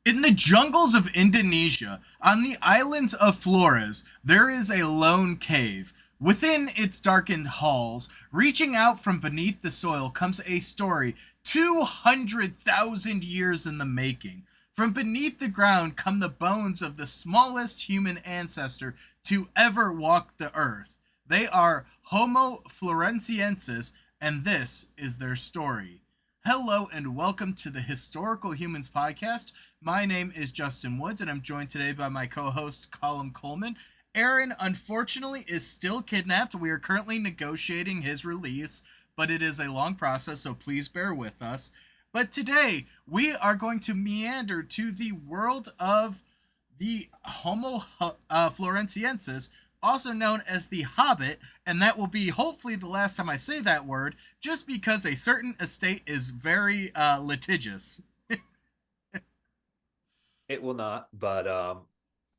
In the jungles of Indonesia, on the islands of Flores, there is a lone cave. Within its darkened halls, reaching out from beneath the soil, comes a story 200,000 years in the making. From beneath the ground come the bones of the smallest human ancestor to ever walk the earth. They are Homo Floresiensis, and this is their story. Hello and welcome to the Historical Humans Podcast. My name is Justin Woods, and I'm joined today by my co-host Coleman. Aaron, unfortunately, is still kidnapped. We are currently negotiating his release, but it is a long process, so please bear with us. But today, we are going to meander to the world of the Homo Floresiensis, also known as the Hobbit, and that will be hopefully the last time I say that word, just because a certain estate is very litigious. It will not, but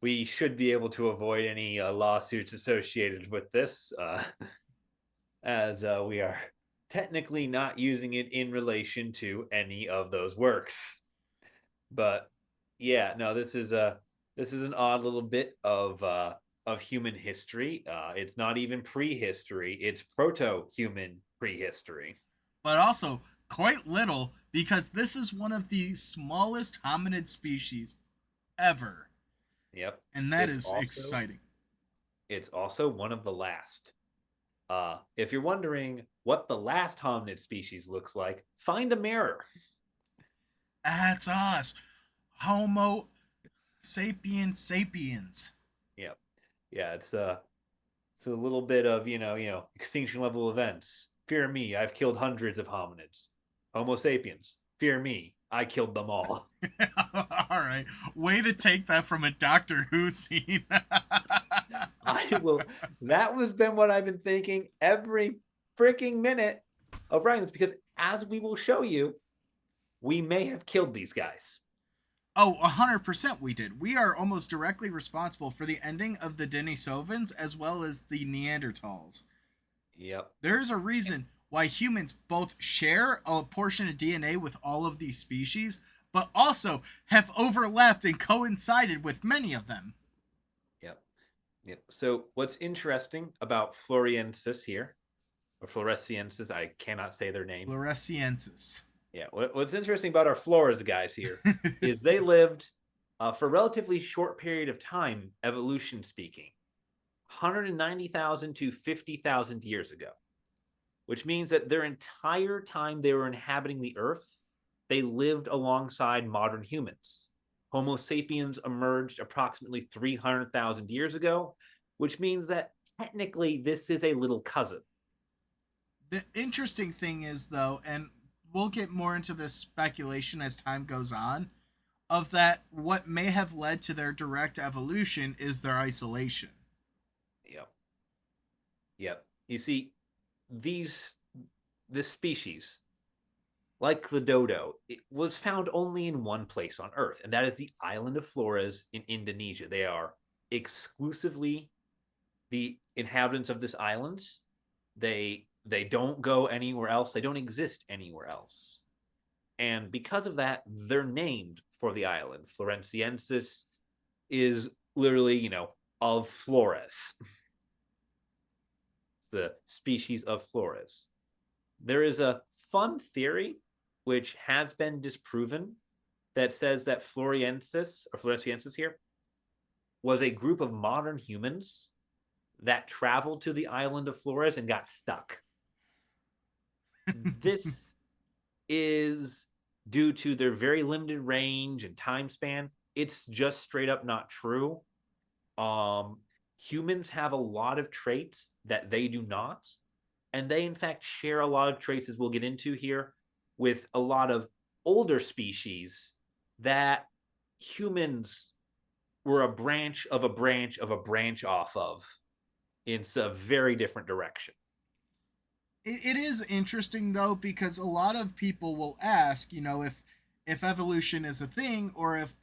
we should be able to avoid any lawsuits associated with this, as we are technically not using it in relation to any of those works. But yeah, no, this is an odd little bit of human history. It's not even prehistory; it's proto-human prehistory. But also quite little because this is one of the smallest hominid species ever. Yep, And that it's is also exciting. it's also one of the last. If you're wondering what the last hominid species looks like, find a mirror. That's us. Homo sapiens sapiens. Yeah, yeah, it's a little bit of extinction level events. Fear me, I've killed hundreds of hominids. Homo sapiens, fear me, I killed them all. All right. Way to take that from a Doctor Who scene. I will. That was been what I've been thinking every freaking minute of writing this because, as we will show you, we may have killed these guys. Oh, 100% we did. We are almost directly responsible for the ending of the Denisovans as well as the Neanderthals. Yep. There's a reason why humans both share a portion of DNA with all of these species, but also have overlapped and coincided with many of them. Yep. Yep. So what's interesting about Floriensis here, or Floresiensis, I cannot say their name. Floresiensis. Yeah. What's interesting about our Flores guys here is they lived for a relatively short period of time, evolution speaking, 190,000 to 50,000 years ago, which means that their entire time they were inhabiting the Earth, they lived alongside modern humans. Homo sapiens emerged approximately 300,000 years ago, which means that technically this is a little cousin. The interesting thing is, though, and we'll get more into this speculation as time goes on, of that what may have led to their direct evolution is their isolation. Yep. Yep. You see, these this species, like the dodo, it was found only in one place on Earth, and that is the island of Flores in Indonesia. They are exclusively the inhabitants of this island. They don't go anywhere else. They don't exist anywhere else. And because of that, they're named for the island. Floresiensis is literally, of Flores. It's the species of Flores. There is a fun theory which has been disproven that says that Floresiensis here, was a group of modern humans that traveled to the island of Flores and got stuck. This is due to their very limited range and time span. It's just straight up not true. Humans have a lot of traits that they do not, and they in fact share a lot of traits, as we'll get into here, with a lot of older species that humans were a branch of a branch of a branch off of. It's a very different direction. It is interesting though because a lot of people will ask, if evolution is a thing or if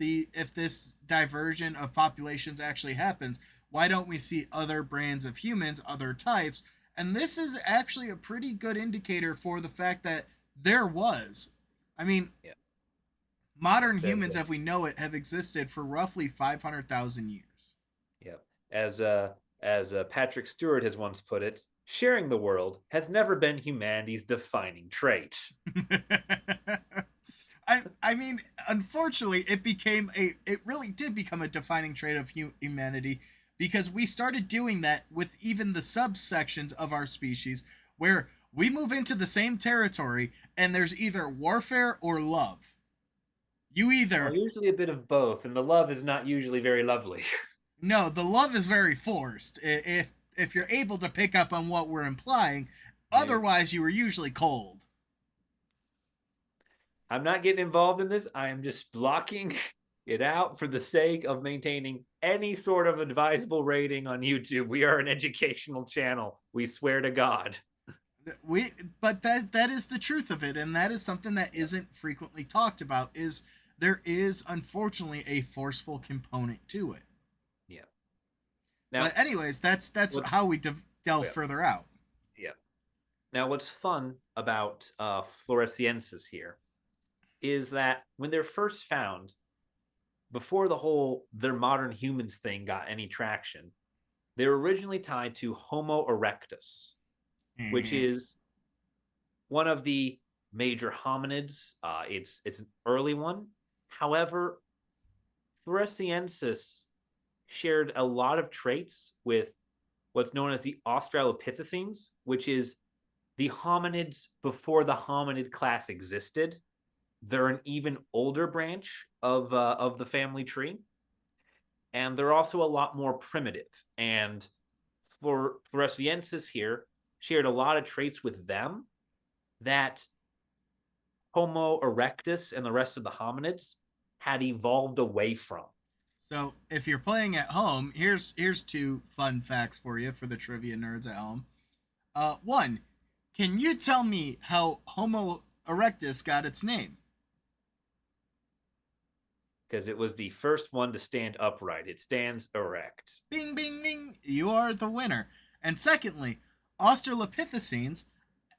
this diversion of populations actually happens, why don't we see other brands of humans, other types? And this is actually a pretty good indicator for the fact that there was. I mean, Yeah. It Modern says, humans, as we know it, have existed for roughly 500,000 years. yep. As Patrick Stewart has once put it, sharing the world has never been humanity's defining trait. I mean, unfortunately, it really did become a defining trait of humanity because we started doing that with even the subsections of our species where we move into the same territory and there's either warfare or love. You Well, either usually a bit of both, and the love is not usually very lovely. no, the love is very forced. If you're able to pick up on what we're implying, Yeah. otherwise you were usually cold. I'm not getting involved in this. I am just blocking it out for the sake of maintaining any sort of advisable rating on YouTube. We are an educational channel. We swear to God. We but that is the truth of it, and that is something that isn't frequently talked about. Is there is unfortunately a forceful component to it. Yeah. Now, But anyways, that's what's how we oh, delve yeah, further out. yeah. Now, what's fun about Floresiensis here is that when they're first found, before the whole "they're modern humans" thing got any traction, they were originally tied to Homo erectus, which Mm-hmm. is one of the major hominids. It's an early one. However, Floresiensis shared a lot of traits with what's known as the Australopithecines, which is the hominids before the hominid class existed. They're an even older branch of the family tree, and they're also a lot more primitive. And Floresiensis here shared a lot of traits with them that Homo erectus and the rest of the hominids had evolved away from. So if you're playing at home, here's two fun facts for you for the trivia nerds at home. One, can you tell me how Homo erectus got its name? Because it was the first one to stand upright. It stands erect. Bing, bing, bing. You are the winner. And secondly, Australopithecines,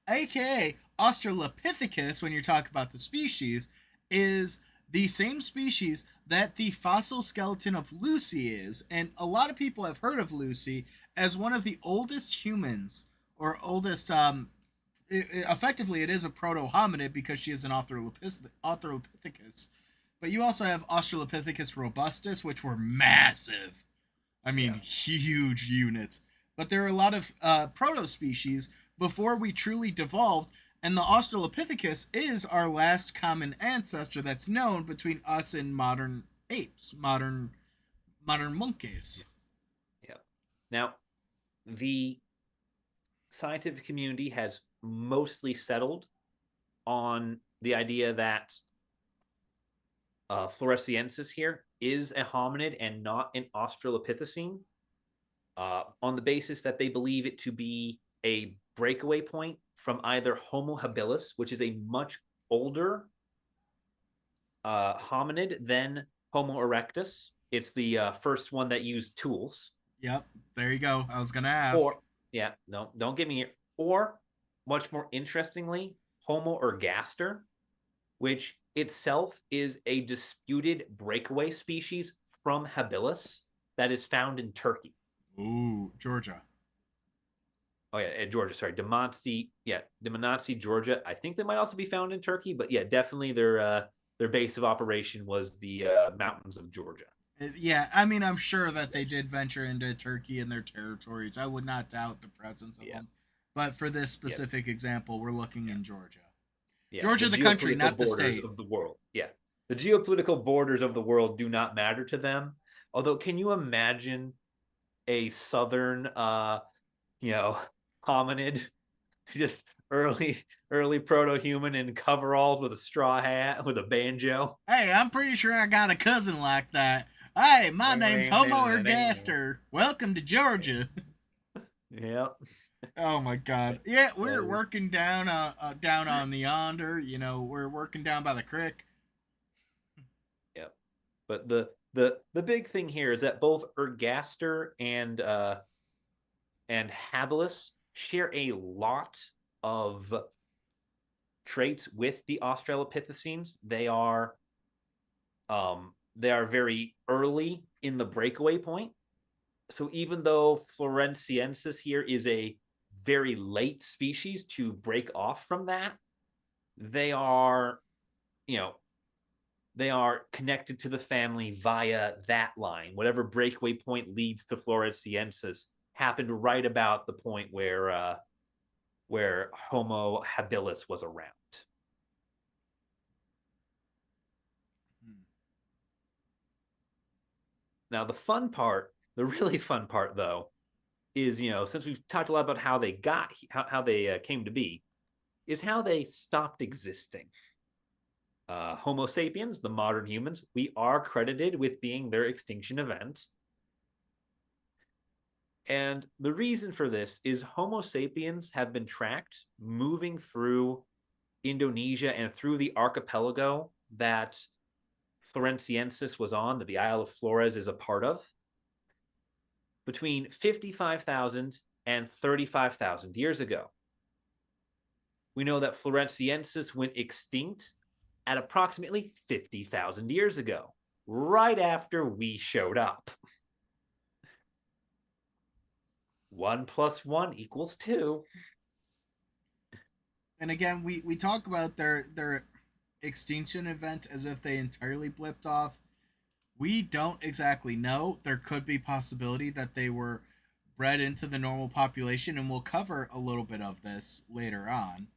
aka Australopithecus, when you talk about the species, is the same species that the fossil skeleton of Lucy is. And a lot of people have heard of Lucy as one of the oldest humans, or oldest, effectively, it is a proto hominid because she is an Australopithecus. But you also have Australopithecus robustus, which were massive. I mean, Yeah. huge units. But there are a lot of proto species before we truly devolved, and the Australopithecus is our last common ancestor that's known between us and modern apes, modern monkeys. Yeah. Now, the scientific community has mostly settled on the idea that Floresiensis here is a hominid and not an Australopithecine, on the basis that they believe it to be a breakaway point from either Homo habilis, which is a much older hominid than Homo erectus. It's the first one that used tools. Yep, there you go. I was gonna ask. Or, yeah, no, don't get me here. Or, much more interestingly, Homo ergaster, which itself is a disputed breakaway species from habilis that is found in Turkey. Ooh, Georgia. Oh yeah, Georgia. Sorry, Demonti. Yeah, Demonti, Georgia. I think they might also be found in Turkey, but yeah, definitely their base of operation was the mountains of Georgia. Yeah, I mean, I'm sure that they did venture into Turkey and their territories. I would not doubt the presence of Yeah, them. But for this yeah, specific example, we're looking yeah, in Georgia. yeah. Georgia, The the country, geopolitical not the borders state. of the world. Yeah, the geopolitical borders of the world do not matter to them. Although, can you imagine a southern, you know, hominid, just early proto-human in coveralls with a straw hat with a banjo? Hey, I'm pretty sure I got a cousin like that. Hey, my name's Homo Ergaster. Welcome to Georgia. Yeah. Oh my God. Yeah, we're Uh, working down on the yonder. You know, we're working down by the creek. yeah. But the big thing here is that both Ergaster and Habilis share a lot of traits with the Australopithecines. They are They are very early in the breakaway point. So even though Floresiensis here is a very late species to break off from that, they are, you know, they are connected to the family via that line. Whatever breakaway point leads to Floresiensis happened right about the point where Homo habilis was around. Hmm. Now, the really fun part, though, is since we've talked a lot about how they got how they came to be, is how they stopped existing. Homo sapiens, the modern humans, we are credited with being their extinction event. And the reason for this is Homo sapiens have been tracked moving through Indonesia and through the archipelago that Floresiensis was on, that the Isle of Flores is a part of, between 55,000 and 35,000 years ago. We know that Floresiensis went extinct at approximately 50,000 years ago, right after we showed up. 1 + 1 = 2. And again, we talk about their extinction event as if they entirely blipped off. We don't exactly know. There could be possibility that they were bred into the normal population, and we'll cover a little bit of this later on.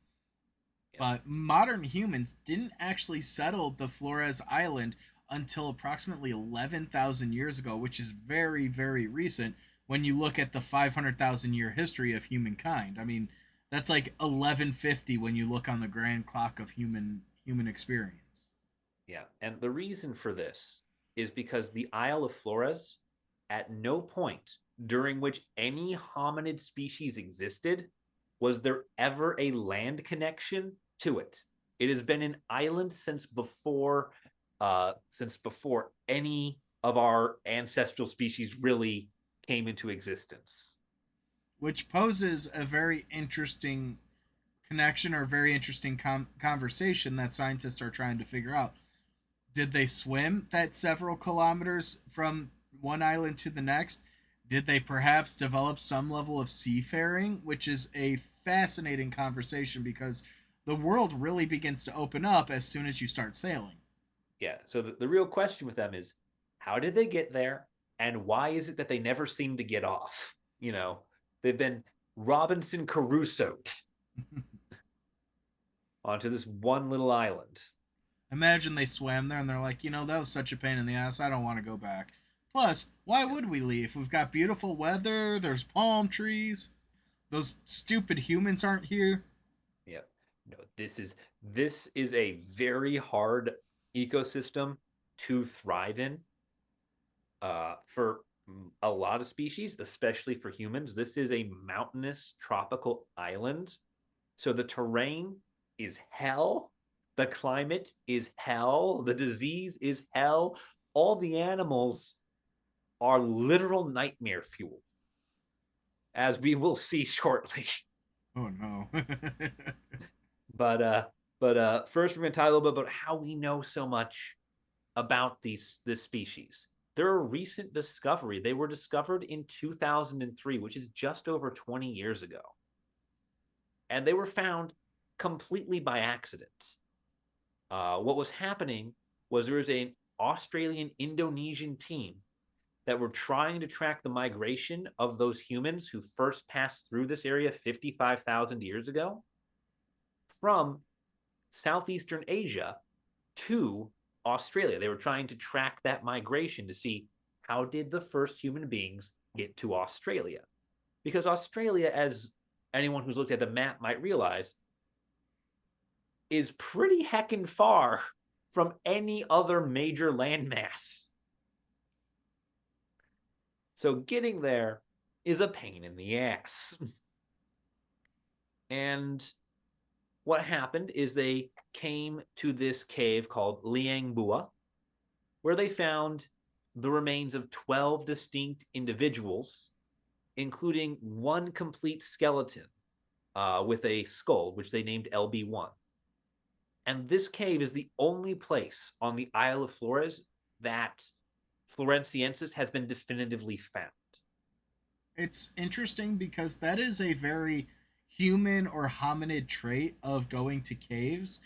Yep. But modern humans didn't actually settle the Flores Island until approximately 11,000 years ago, which is very, very recent when you look at the 500,000 year history of humankind. I mean, that's like 1150 when you look on the grand clock of human experience. Yeah. And the reason for this is because the Isle of Flores, at no point during which any hominid species existed was there ever a land connection to it. It has been an island since before any of our ancestral species really came into existence. Which poses a very interesting connection or very interesting conversation that scientists are trying to figure out. Did they swim that several kilometers from one island to the next? Did they perhaps develop some level of seafaring, which is a fascinating conversation because the world really begins to open up as soon as you start sailing. Yeah. So the real question with them is how did they get there? And why is it that they never seem to get off? They've been Robinson Crusoe'd onto this one little island. Imagine they swam there and they're like, that was such a pain in the ass. I don't want to go back. Plus, why Yep. would we leave? We've got beautiful weather, there's palm trees. Those stupid humans aren't here. Yep. No, this is a very hard ecosystem to thrive in. For a lot of species, especially for humans, this is a mountainous tropical island. So the terrain is hell. The climate is hell. The disease is hell. All the animals are literal nightmare fuel, as we will see shortly. Oh no. But first we're going to talk a little bit about how we know so much about this species. They're a recent discovery. They were discovered in 2003, which is just over 20 years ago. And they were found completely by accident. What was happening was there was an Australian Indonesian team that were trying to track the migration of those humans who first passed through this area 55,000 years ago from Southeastern Asia to Australia. They were trying to track that migration to see how did the first human beings get to Australia. Because Australia, as anyone who's looked at a map might realize, is pretty heckin' far from any other major landmass. So getting there is a pain in the ass. And what happened is they came to this cave called Liang Bua, where they found the remains of 12 distinct individuals, including one complete skeleton with a skull, which they named LB1. And this cave is the only place on the Isle of Flores that Floresiensis has been definitively found. It's interesting because that is a very human or hominid trait of going to caves.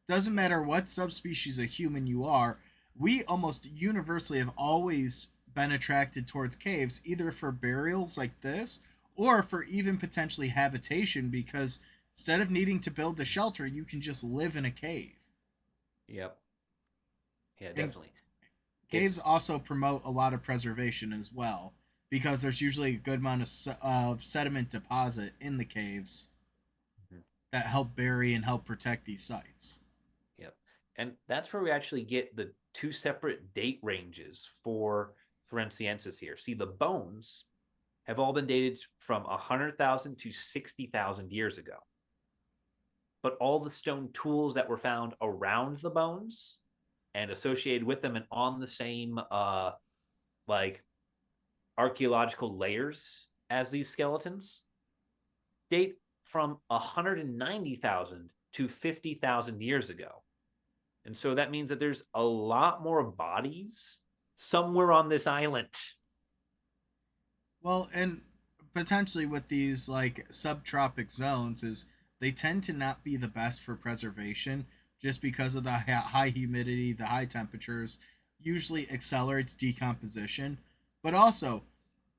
Doesn't Yeah. matter what subspecies of human you are, we almost universally have always been attracted towards caves, either for burials like this or for even potentially habitation, because instead of needing to build a shelter, you can just live in a cave. Yep. Yeah, And definitely. caves It's also promote a lot of preservation as well, because there's usually a good amount of sediment deposit in the caves Mhm. that help bury and help protect these sites. Yep. And that's where we actually get the two separate date ranges for Floresiensis here. See, the bones have all been dated from 100,000 to 60,000 years ago. But all the stone tools that were found around the bones and associated with them and on the same like archaeological layers as these skeletons date from 190,000 to 50,000 years ago. And so that means that there's a lot more bodies somewhere on this island. Well, and potentially with these like subtropic zones is they tend to not be the best for preservation just because of the high humidity, the high temperatures usually accelerates decomposition. But also,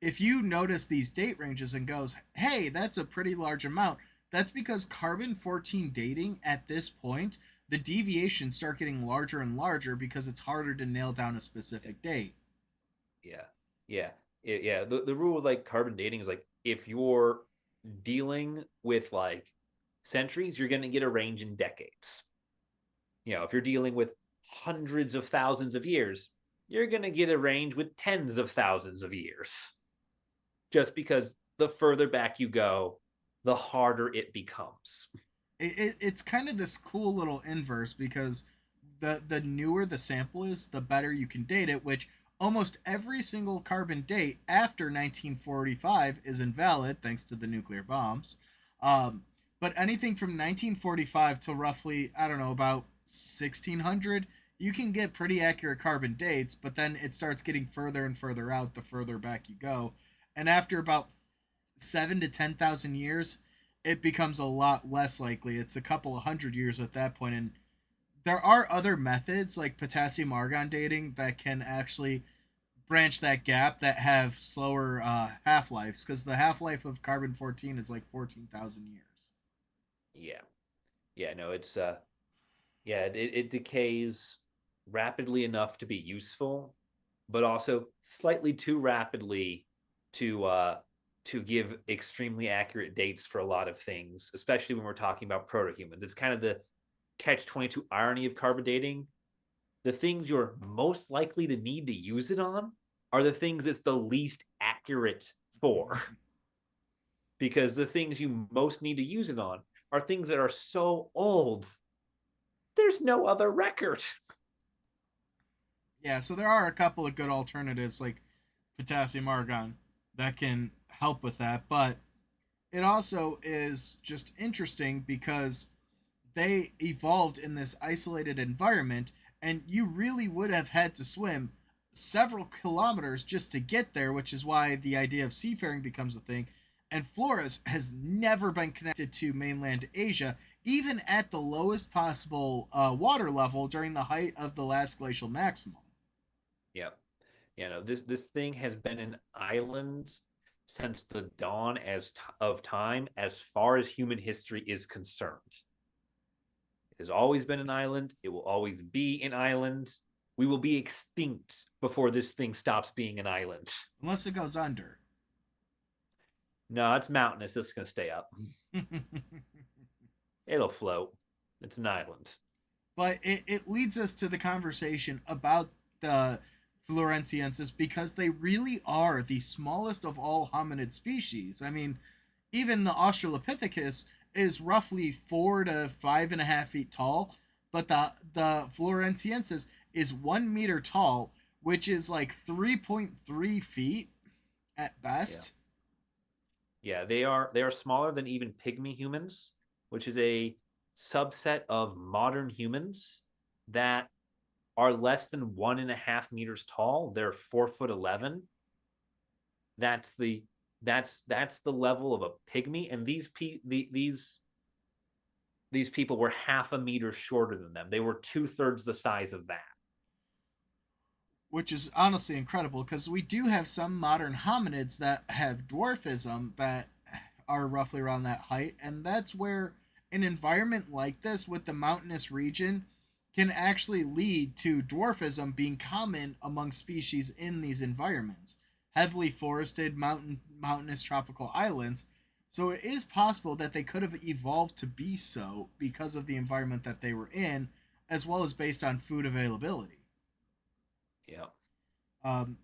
if you notice these date ranges and goes, "Hey, that's a pretty large amount." That's because carbon 14 dating at this point, the deviations start getting larger and larger because it's harder to nail down a specific date. Yeah. Yeah. Yeah. The rule with like carbon dating is like if you're dealing with like centuries, you're going to get a range in decades. If you're dealing with hundreds of thousands of years, you're going to get a range with tens of thousands of years. Just because the further back you go, the harder it becomes. It's kind of this cool little inverse because the newer the sample is, the better you can date it. Which almost every single carbon date after 1945 is invalid thanks to the nuclear bombs. Um, but anything from 1945 to roughly I don't know about 1600, you can get pretty accurate carbon dates. But then it starts getting further and further out the further back you go, and after about 7 to 10,000 years, it becomes a lot less likely. It's a couple of hundred years at that point, and there are other methods like potassium argon dating that can actually branch that gap that have slower half lives because the half life of carbon 14 is like 14,000 years. Yeah. Yeah. No, it's yeah, it decays rapidly enough to be useful, but also slightly too rapidly to give extremely accurate dates for a lot of things, especially when we're talking about proto-humans. It's kind of the catch-22 irony of carbon dating. The things you're most likely to need to use it on are the things it's the least accurate for. Because the things you most need to use it on are things that are so old, there's no other record. Yeah, so there are a couple of good alternatives like potassium argon that can help with that, but it also is just interesting because they evolved in this isolated environment, and you really would have had to swim several kilometers just to get there, which is why the idea of seafaring becomes a thing. And Flores has never been connected to mainland Asia, even at the lowest possible water level during the height of the last glacial maximum. Yep. This thing has been an island since the dawn of time as far as human history is concerned. It has always been an island. It will always be an island. We will be extinct before this thing stops being an island. Unless it goes under. No, it's mountainous. It's going to stay up. It'll float. It's an island. But it leads us to the conversation about the Floresiensis because they really are the smallest of all hominid species. I mean, even the Australopithecus is roughly 4 to 5.5 feet tall, but the Floresiensis is 1 meter tall, which is like 3.3 feet at Yeah. best. Yeah, they are smaller than even pygmy humans, which is a subset of modern humans that are less than 1.5 meters tall. They're 4'11". That's the that's the level of a pygmy, and these people were half a meter shorter than them. They were 2/3 the size of that. Which is honestly incredible because we do have some modern hominids that have dwarfism that are roughly around that height, and that's where an environment like this with the mountainous region can actually lead to dwarfism being common among species in these environments. Heavily forested mountainous tropical islands. So it is possible that they could have evolved to be so because of the environment that they were in, as well as based on food availability. Yeah. Um,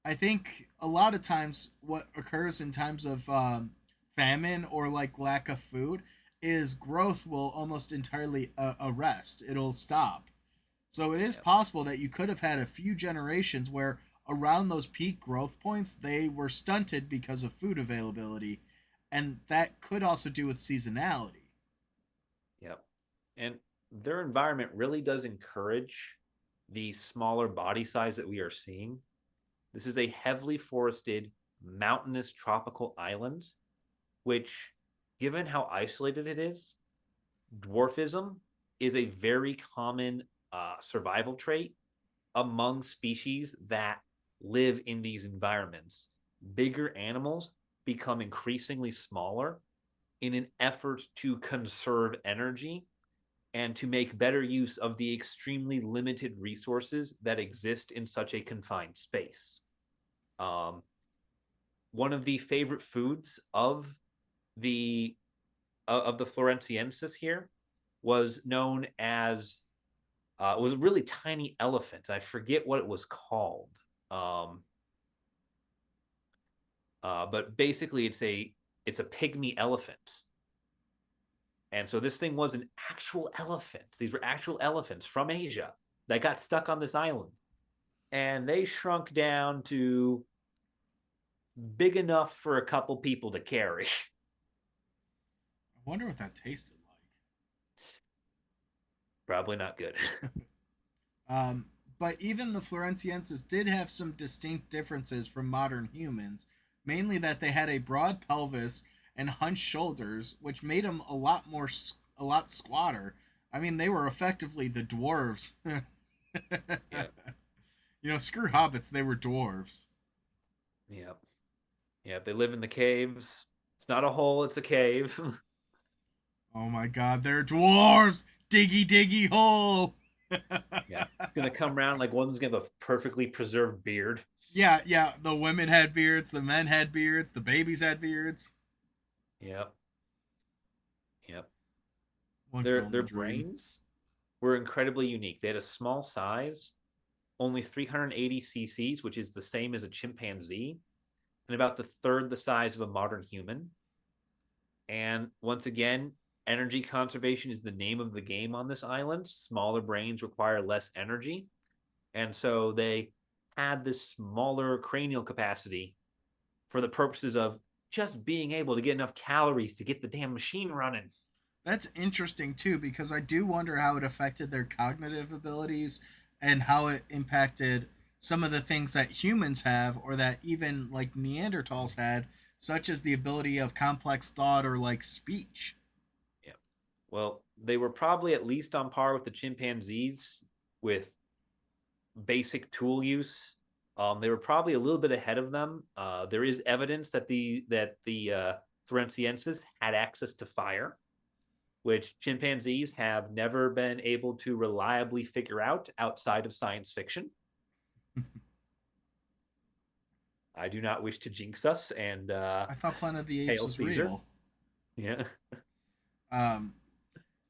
I think a lot of times what occurs in times of famine or like lack of food is growth will almost entirely arrest. It'll stop. So it is Yep. possible that you could have had a few generations where around those peak growth points they were stunted because of food availability, and that could also do with seasonality. Yep. And their environment really does encourage the smaller body size that we are seeing. This is a heavily forested, mountainous tropical island, which, given how isolated it is, dwarfism is a very common survival trait among species that live in these environments. Bigger animals become increasingly smaller in an effort to conserve energy and to make better use of the extremely limited resources that exist in such a confined space. Um, One of the favorite foods the of the Floresiensis here was known as was a really tiny elephant. I forget what it was called. Um, but basically, it's a pygmy elephant, and so this thing was an actual elephant. These were actual elephants from Asia that got stuck on this island, and they shrunk down to big enough for a couple people to carry. I wonder what that tasted Probably not good. like. But even the Floresiensis did have some distinct differences from modern humans, mainly that they had a broad pelvis and hunched shoulders, which made them a lot squatter. I mean, they were effectively the dwarves. Yeah, Screw hobbits, they were dwarves. yeah, yeah. They live in the caves. It's not a hole; it's a cave. Oh my god, they're dwarves! Diggy diggy hole! Yeah, it's gonna come around like one's gonna have a perfectly preserved beard. Yeah, yeah, the women had beards, the men had beards, the babies had beards. Yep, yep. One can Their only dream. brains were incredibly unique. They had a small size, only 380 cc's, which is the same as a chimpanzee, and about the third the size of a modern human. And once again, energy conservation is the name of the game on this island. Smaller brains require less energy. And so they had this smaller cranial capacity for the purposes of just being able to get enough calories to get the damn machine running. That's interesting too, because I do wonder how it affected their cognitive abilities and how it impacted some of the things that humans have or that even like Neanderthals had, such as the ability of complex thought or like speech. Yeah. Well, they were probably at least on par with the chimpanzees with basic tool use. They were probably a little bit ahead of them. There is evidence that the Floresiensis had access to fire, which chimpanzees have never been able to reliably figure out outside of science fiction. I do not wish to jinx us and I thought Planet of the Apes hail was Caesar. real. Yeah. Um,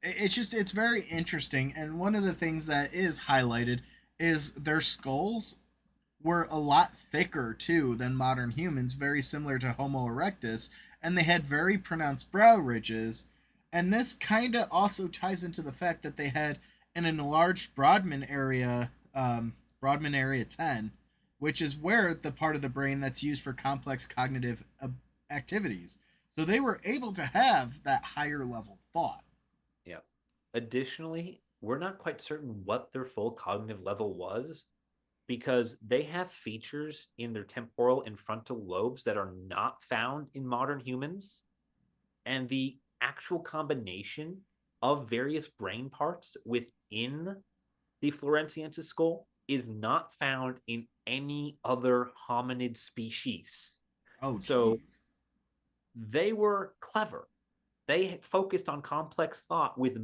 it's very interesting, and one of the things that is highlighted is their skulls were a lot thicker too than modern humans, very similar to Homo erectus, and they had very pronounced brow ridges. And this kind of also ties into the fact that they had an enlarged Brodmann area 10, which is where the part of the brain that's used for complex cognitive activities. So they were able to have that higher level thought. Yeah. additionally, we're not quite certain what their full cognitive level was because they have features in their temporal and frontal lobes that are not found in modern humans. And the actual combination of various brain parts within the Floresiensis skull is not found in any other hominid species. Oh, So jeez. they were clever. They focused on complex thought with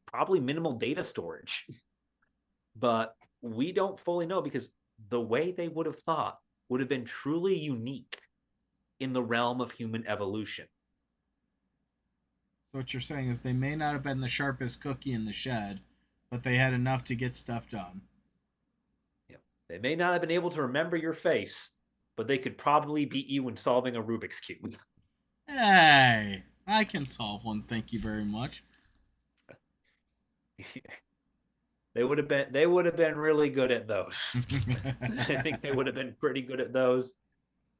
probably minimal data storage. But we don't fully know because the way they would have thought would have been truly unique in the realm of human evolution. So what you're saying is they may not have been the sharpest cookie in the shed, but they had enough to get stuff done. Yeah. They may not have been able to remember your face, but they could probably beat you in solving a Rubik's Cube. Hey, I can solve one. Thank you very much. They would have been really good at those. I think they would have been pretty good at those.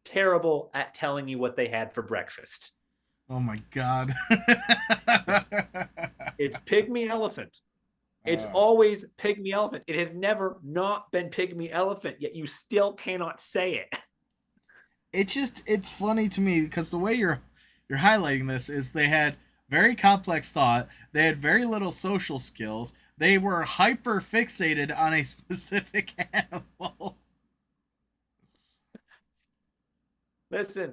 Terrible at telling you what they had for breakfast. Oh my god. It's pygmy elephant. It's uh, always pygmy elephant. It has never not been pygmy elephant, yet you still cannot say it. it's funny to me because the way you're highlighting this is they had very complex thought, they had very little social skills, they were hyper fixated on a specific animal. Listen,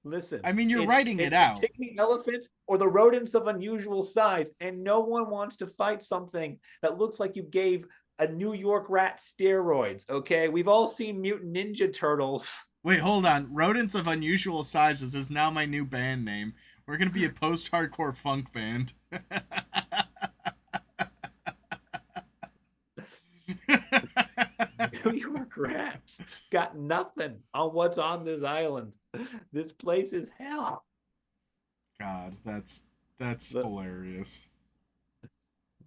listen. I mean, you're It's writing it it's the out. pygmy elephant or the rodents of unusual size, and no one wants to fight something that looks like you gave a New York rat steroids. Okay, we've all seen Mutant Ninja Turtles. Wait, hold on. Rodents of Unusual Sizes is now my new band name. We're gonna be a post-hardcore funk band. New York rats got nothing on what's on this island. This place is hell. God, that's The, hilarious.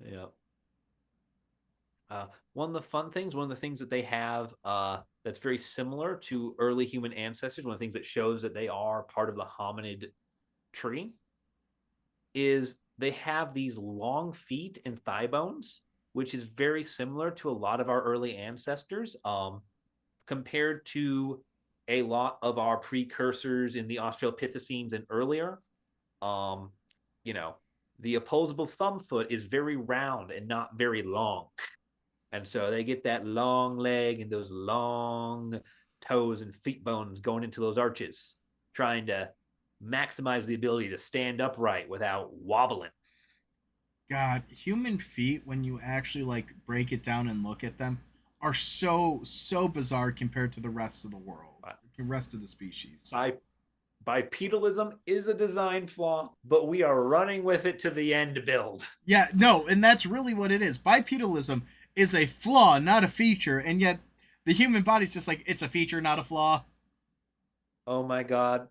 yeah. One of the fun things, one of the things that they have that's very similar to early human ancestors, one of the things that shows that they are part of the hominid tree, is they have these long feet and thigh bones, which is very similar to a lot of our early ancestors, compared to a lot of our precursors in the Australopithecines and earlier. Um, you know, the opposable thumb foot is very round and not very long. And so they get that long leg and those long toes and feet bones going into those arches, trying to maximize the ability to stand upright without wobbling. God, human feet, when you actually like break it down and look at them, are so bizarre compared to the rest of the world, the rest of the species. Bi- Bipedalism is a design flaw, but we are running with it to the end build. Yeah, no, and that's really what it is. Bipedalism is a flaw, not a feature, and yet the human body's just like it's a feature, not a flaw. Oh my God.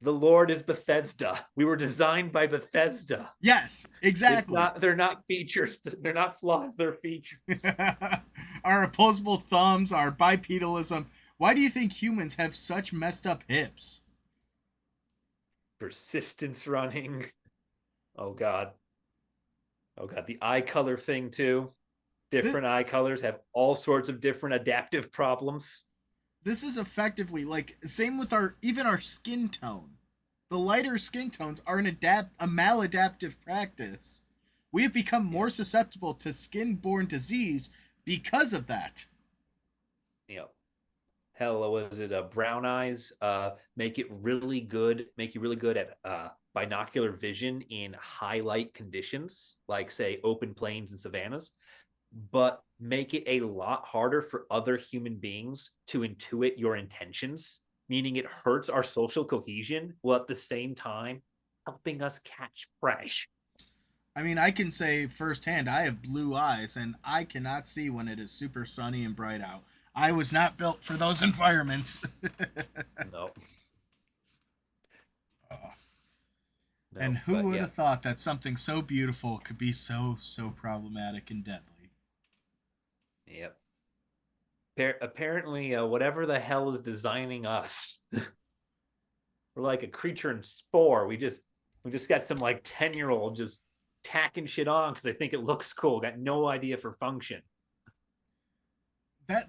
The Lord is Bethesda. We were designed by Bethesda. Yes, exactly. They're not features. They're not flaws, they're features. Our opposable thumbs, our bipedalism. Why do you think humans have such messed up hips? Persistence running. Oh God. Oh God. The eye color thing too. This, Different eye colors have all sorts of different adaptive problems. this is effectively like same with our even our skin tone. The lighter skin tones are a maladaptive practice. We have become Yeah. more susceptible to skin-borne disease because of that. You know, hell, was it brown eyes? Make you really good at binocular vision in high light conditions, like say open plains and savannas, but make it a lot harder for other human beings to intuit your intentions, meaning it hurts our social cohesion while at the same time helping us catch prey. I mean, I can say firsthand, I have blue eyes and I cannot see when it is super sunny and bright out. I was not built for those environments. No, And no, who but would yeah, have thought that something so beautiful could be so problematic and deadly? yep. Apparently, whatever the hell is designing us, we're like a creature in spore. We just We just got some like 10-year-old just tacking shit on because they think it looks cool. Got no idea for function.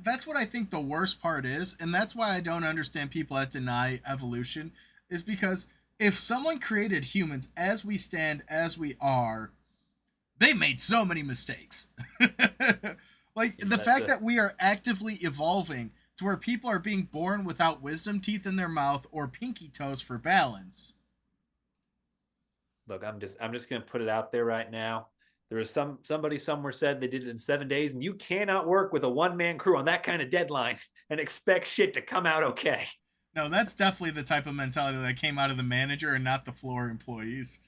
That's what I think the worst part is, and that's why I don't understand people that deny evolution, is because if someone created humans as we stand, as we are, they made so many mistakes. Like Yeah, the that's fact a that we are actively evolving to where people are being born without wisdom teeth in their mouth or pinky toes for balance. look. I'm just gonna put it out there right now. There was somebody somewhere said they did it in 7 days, and you cannot work with a one-man crew on that kind of deadline and expect shit to come out okay. No, that's definitely the type of mentality that came out of the manager and not the floor employees.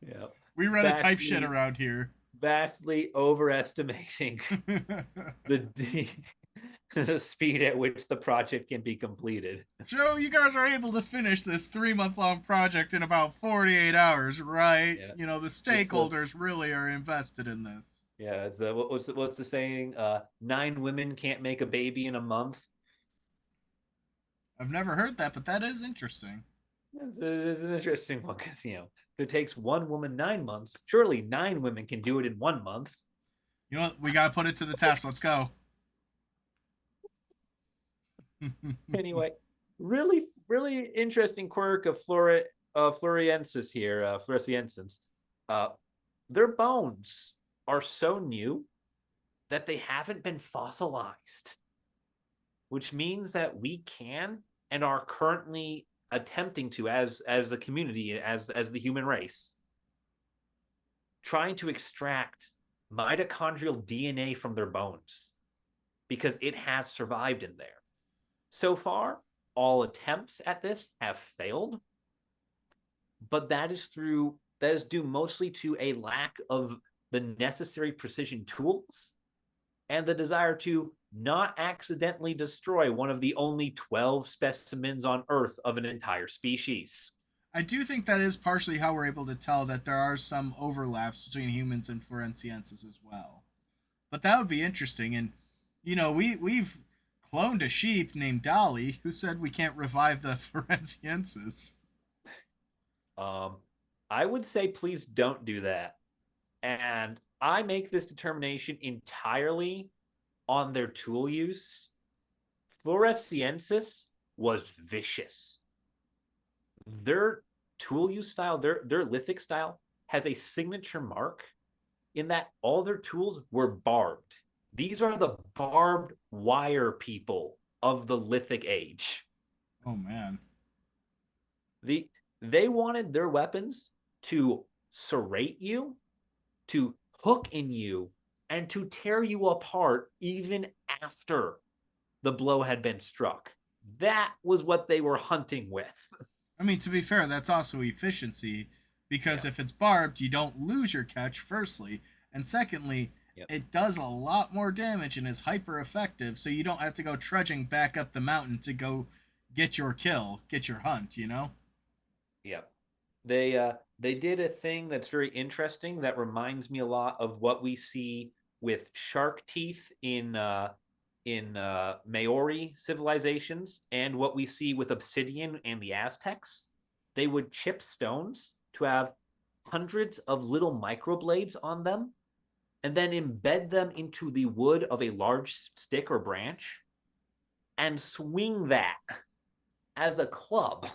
Yeah, We run a type shit vastly around here. vastly overestimating the the speed at which the project can be completed. Joe, you guys are able to finish this 3 month long project in about 48 hours, right? Yeah, You know, the it's the stakeholders really are invested in this. yeah, it's the what's the saying? 9 women can't make a baby in a month. I've never heard that, but that is interesting. It's an interesting one because if it takes one woman 9 months, surely 9 women can do it in 1 month. You know what? We got to put it to the test. Let's go. Anyway, really interesting quirk of Floriensis here, Floresiensis. Uh, their bones are so new that they haven't been fossilized, which means that we can and are currently attempting to, as a community, as the human race, trying to extract mitochondrial DNA from their bones because it has survived in there. So far, all attempts at this have failed, but that is due mostly to a lack of the necessary precision tools and the desire to not accidentally destroy one of the only 12 specimens on Earth of an entire species. I do think that is partially how we're able to tell that there are some overlaps between humans and Floresiensis as well. But that would be interesting. And you know, we've cloned a sheep named Dolly. Who said we can't revive the Floresiensis? Um, I would say please don't do that. And I make this determination entirely on their tool use. Floresiensis was vicious. Their tool use style, their lithic style, has a signature mark in that all their tools were barbed. These are the barbed wire people of the lithic age. Oh man. The They wanted their weapons to serrate you, to hook in you, and to tear you apart even after the blow had been struck. That was what they were hunting with. I mean, to be fair, that's also efficiency because Yeah. if it's barbed, you don't lose your catch, firstly. And secondly, Yep. it does a lot more damage and is hyper effective, so you don't have to go trudging back up the mountain to go get your kill, get your hunt, you know? Yep. They did a thing that's very interesting that reminds me a lot of what we see with shark teeth in Maori civilizations and what we see with obsidian and the Aztecs. They would chip stones to have hundreds of little microblades on them and then embed them into the wood of a large stick or branch and swing that as a club.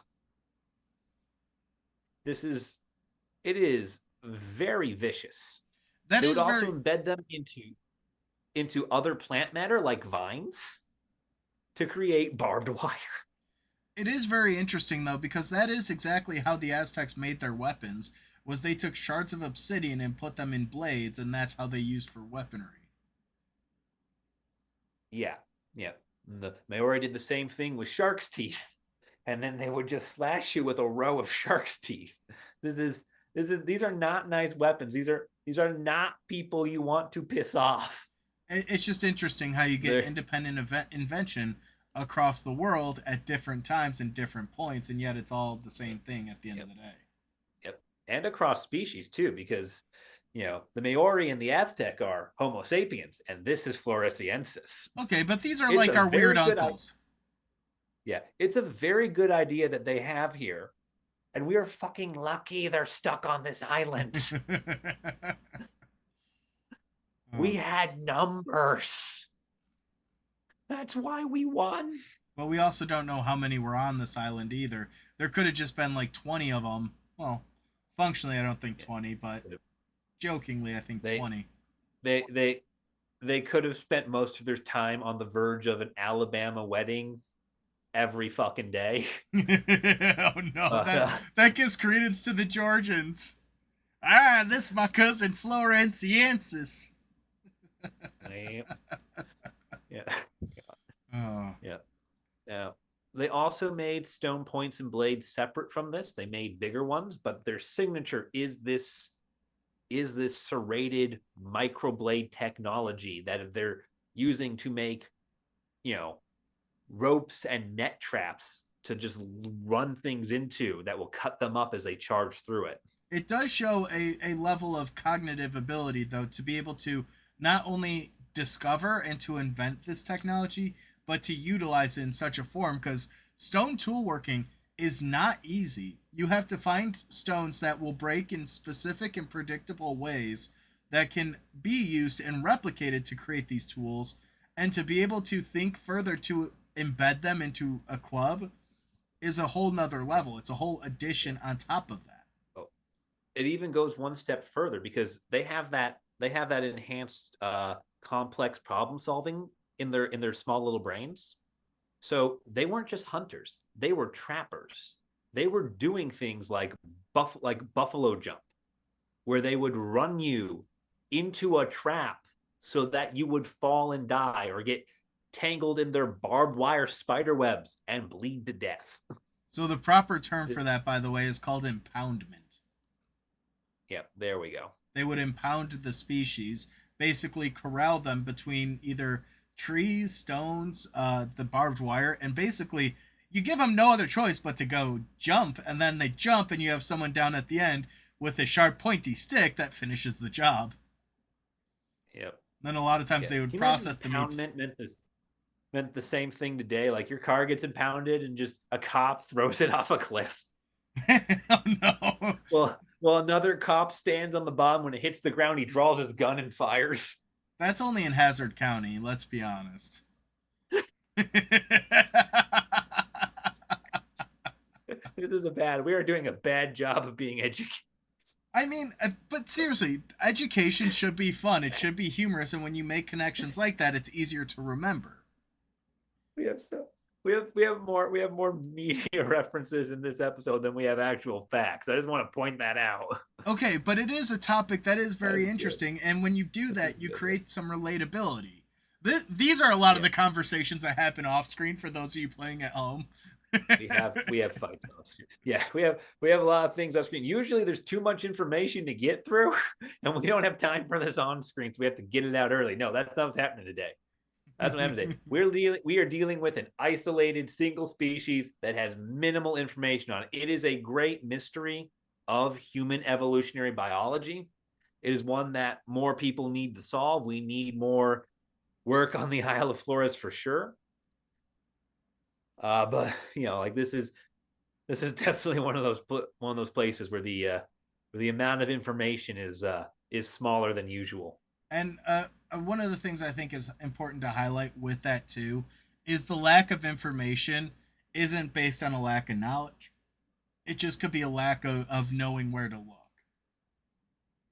It is very vicious. That They would is also very. embed them into other plant matter like vines to create barbed wire. It is very interesting though because that is exactly how the Aztecs made their weapons. Was they took shards of obsidian and put them in blades, and that's how they used for weaponry. Yeah, yeah. And the Maori did the same thing with shark's teeth, and then they would just slash you with a row of shark's teeth. This is these are not nice weapons. These are not people you want to piss off. It's just interesting how you get They're independent invention across the world at different times and different points, and yet it's all the same thing at the end Yep, of the day. yep, and across species too, because the Maori and the Aztec are Homo sapiens, and this is Floresiensis. Okay, but these are It's like a our weird very good. uncles. Yeah, it's a very good idea that they have here, and we are fucking lucky they're stuck on this island. Oh. We had numbers. That's why we won. But we also don't know how many were on this island either. There could have just been like 20 of them. Well, functionally, I don't think Yeah. 20, but jokingly, I think They 20. they they they could have spent most of their time on the verge of an Alabama wedding every fucking day. Oh no, that Uh, that gives credence to the Georgians. Ah, this is my cousin Floresiensis. yeah, yeah, Oh. yeah. Yeah. They also made stone points and blades separate from this. They made bigger ones, but their signature is this serrated microblade technology that they're using to make, you know, ropes and net traps to just run things into that will cut them up as they charge through it. It does show a level of cognitive ability, though, to be able to not only discover and to invent this technology, but to utilize it in such a form. Because stone toolworking is not easy. You have to find stones that will break in specific and predictable ways that can be used and replicated to create these tools, and to be able to think further to embed them into a club is a whole nother level. It's a whole addition on top of that. Oh, it even goes one step further because they have that enhanced complex problem solving in their small little brains. So they weren't just hunters; they were trappers. They were doing things like buffalo jump, where they would run you into a trap so that you would fall and die or get tangled in their barbed wire spider webs and bleed to death. So the proper term for that, by the way, is called impoundment. Yeah, there we go. They would impound the species, basically corral them between either trees, stones, the barbed wire, and basically you give them no other choice but to go jump, and then they jump, and you have someone down at the end with a sharp, pointy stick that finishes the job. Yep. Then a lot of times Yeah. they Can would you imagine process the meats. impoundment meant the same thing today? Like your car gets impounded and just a cop throws it off a cliff. Oh no. Well, another cop stands on the bottom. When it hits the ground, he draws his gun and fires. That's only in Hazard County, let's be honest. This is a bad. We are doing a bad job of being educated. I mean, but seriously, education should be fun. It should be humorous, and when you make connections like that, it's easier to remember. We have so we have more media references in this episode than we have actual facts. I just want to point that out. Okay, but it is a topic that is very That's good. interesting, and when you do This is that, you good. create some relatability. These are a lot of Yeah. the conversations that happen off screen for those of you playing at home. We have fights off screen. Yeah, we have a lot of things off screen. Usually there's too much information to get through, and we don't have time for this on screen, so we have to get it out early. No, that's not what's happening today. That's what happened today. We are dealing with an isolated single species that has minimal information on it. It is a great mystery of human evolutionary biology. It is one that more people need to solve. We need more work on the Isle of Flores for sure. But like this is definitely one of those places where the amount of information is smaller than usual. And one of the things I think is important to highlight with that too is the lack of information isn't based on a lack of knowledge. It just could be a lack of knowing where to look.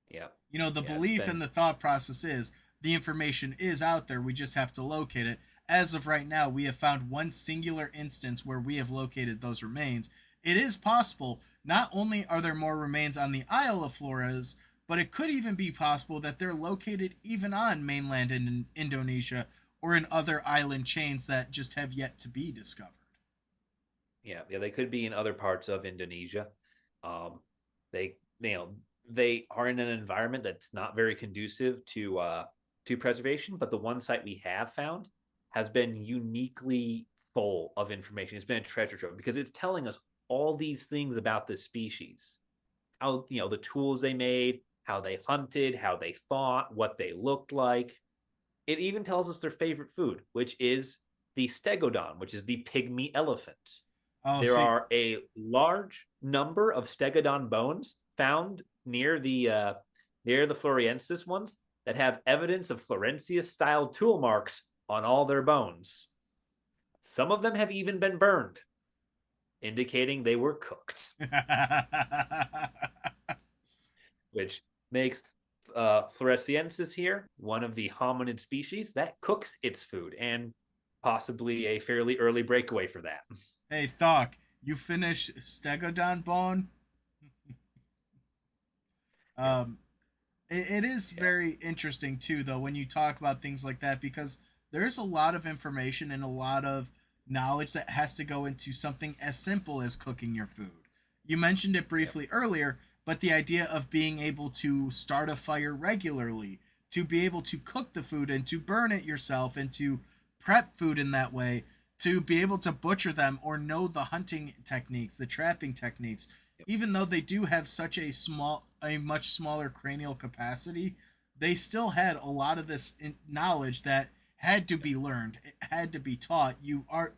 Yeah, You know, the yeah, it's belief been and the thought process is the information is out there. We just have to locate it. As of right now, we have found one singular instance where we have located those remains. It is possible. Not only are there more remains on the Isle of Flores, but it could even be possible that they're located even on mainland in Indonesia or in other island chains that just have yet to be discovered. yeah, they could be in other parts of Indonesia. Um, they they are in an environment that's not very conducive to preservation, but the one site we have found has been uniquely full of information. It's been a treasure trove because it's telling us all these things about this species. How the tools they made, how they hunted, how they fought, what they looked like. It even tells us their favorite food, which is the stegodon, which is the pygmy elephant. Oh, There see, are a large number of stegodon bones found near the Floresiensis ones that have evidence of Floresiensis-style tool marks on all their bones. Some of them have even been burned, indicating they were cooked, which makes Floresiensis here one of the hominid species that cooks its food, and possibly a fairly early breakaway for that. hey, Thok, you finish Stegodon Bone? Yep. Um, it is Yep. very interesting too, though, when you talk about things like that, because there's a lot of information and a lot of knowledge that has to go into something as simple as cooking your food. You mentioned it Yep. briefly earlier, but the idea of being able to start a fire regularly, to be able to cook the food and to burn it yourself and to prep food in that way, to be able to butcher them or know the hunting techniques, the trapping techniques, Yep. even though they do have such a much smaller cranial capacity, they still had a lot of this knowledge that had to be learned. It had to be taught. You are,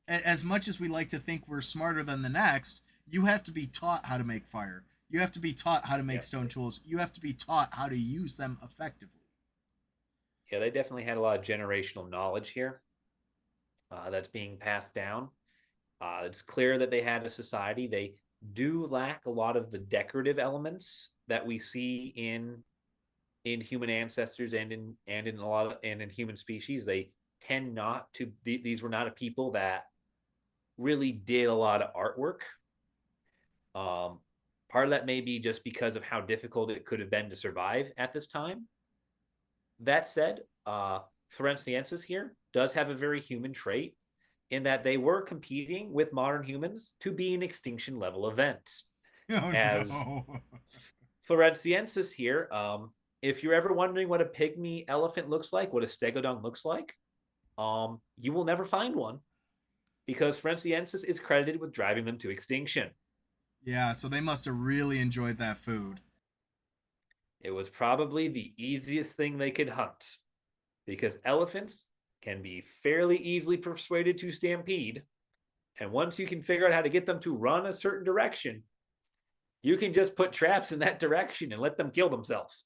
as much as we like to think we're smarter than the next, you have to be taught how to make fire. You have to be taught how to make Yep. stone tools. You have to be taught how to use them effectively. Yeah, they definitely had a lot of generational knowledge here that's being passed down. It's clear that they had a society. They do lack a lot of the decorative elements that we see in human ancestors and in a lot of and in human species. They tend not to. These were not a people that really did a lot of artwork. Um, Part of that may be just because of how difficult it could have been to survive at this time. That said, Floresiensis here does have a very human trait in that they were competing with modern humans to be an extinction level event. Oh As no. Floresiensis here, if you're ever wondering what a pygmy elephant looks like, what a stegodon looks like, you will never find one because Floresiensis is credited with driving them to extinction. Yeah, so they must have really enjoyed that food. It was probably the easiest thing they could hunt because elephants can be fairly easily persuaded to stampede. And once you can figure out how to get them to run a certain direction, you can just put traps in that direction and let them kill themselves.